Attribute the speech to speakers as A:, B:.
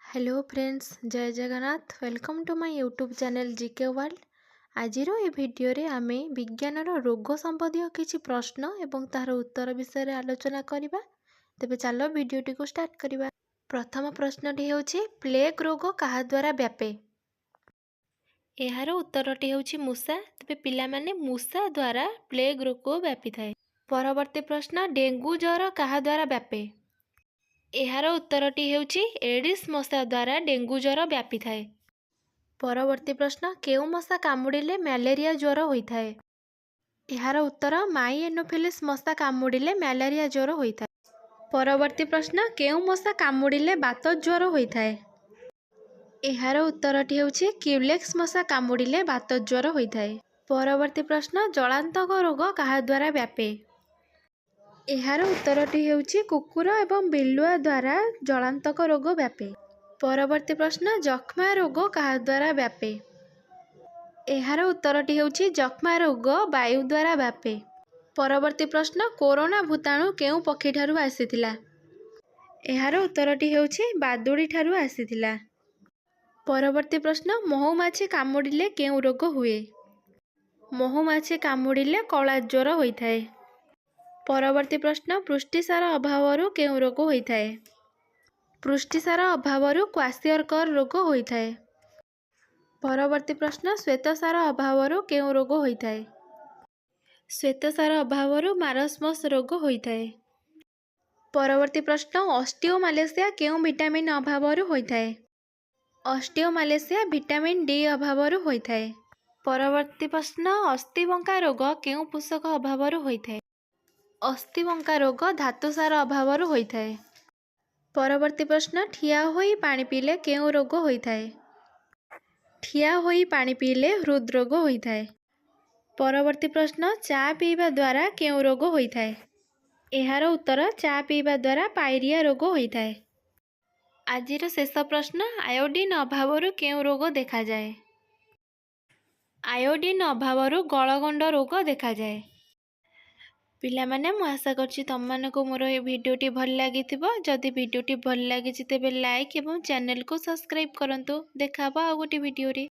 A: Hello friends, जय Jagannath. Welcome to my YouTube channel GK world. आजिर ए भिडियो रे आमे विज्ञानर रोग संबंधी किछि प्रश्न एवं तार उत्तर विषय आलोचना करिबा। तेबे चलो भिडियोटी को स्टार्ट करिबा। प्रथम प्रश्नटी हेउछि प्लेग रोग कहा द्वारा व्यापे। एहार उत्तरटी हेउछि मूषा। तेबे पिला माने मूषा द्वारा प्लेग रोग व्यापी थाए। परवर्ती प्रश्न डेंगू ज्वर कहा द्वारा व्यापे। एहार उत्तरटी हेउछि एडिस मशा द्वारा डेंगू ज्वर व्यापी थाए। परवर्ती प्रश्न केउ मशा कामुड़िले मैलेरिया ज्वर होइथाए। एहार उत्तर माई एनोफिलिस मशा कामुड़िले मैलेरिया ज्वर होइथाए। परवर्ती प्रश्न केउ मशा कामुड़िले बात ज्वर होइथाए। एहार उत्तरटी हेउछि क्यूलेक्स मशा कामुड़िले बात ज्वर होइथाए। परवर्ती प्रश्न जलांतक रोग कहा द्वारा व्यापे। एहार उत्तरटी हेउछि कुकुर एवं बिलुआ द्वारा जलांतक रोग व्यापे। परवर्ती प्रश्न जक्ष्मा रोग कहा द्वारा व्यापे। एहार उत्तरटी हेउछि जक्ष्मा रोग वायु द्वारा व्यापे। परवर्ती प्रश्न कोरोना भूताणु केउ पक्षी ठारू आसीथिला। एहार उत्तरटी हेउछि बादुड़ी ठारू आसीथिला। परवर्ती प्रश्न महुमाछी कामुड़िले केउ रोग हुए। महुमाछी कामुड़िले कला ज्वर होइथाए। परवर्ती प्रश्न पुष्टिसार अभावरु केउ रोग होइथाए। पुष्टिसार अभावरु क्वासियरकर रोग होइथाए। परवर्ती प्रश्न श्वेतसार अभावरु केउ रोग होइथाए। श्वेतसार अभावरु मारस्मस रोग होइथाए। परवर्ती प्रश्न ऑस्टियोमालेशिया केउ विटामिन अभावरु होइथाए। ऑस्टियोमालेशिया विटामिन डी अभावरु होइथाए। परवर्ती प्रश्न अस्थिबंका रोग केउ पोषक अभावरु होइथाए। अस्थिबंका रोग धातुसार अभावरु होइथाए। परवर्ती प्रश्न ठिया होई पानी पीले केउ रोग होइथाए। ठिया होई पानी पीले हृदरोग होइथाए। परवर्ती प्रश्न चा पीवा द्वारा केउ रोग होइथाए। एहार उत्तर चा पीवा द्वारा पायरिया रोग होइथाए। आजिर शेष प्रश्न आयोडीन अभावरु केउ रोग देखा जाए। आयोडीन अभावरु गलगंड रोग देखा जाए। पिला माने मु आशा करछि तम मानको मोर ए भिडियोटी भल लागिथिबो। जदि भिडियोटी भल लागिछि तेबे लाइक एवं चैनल को सब्सक्राइब करंतु। देखाबो आ गोटे भिडियो रे।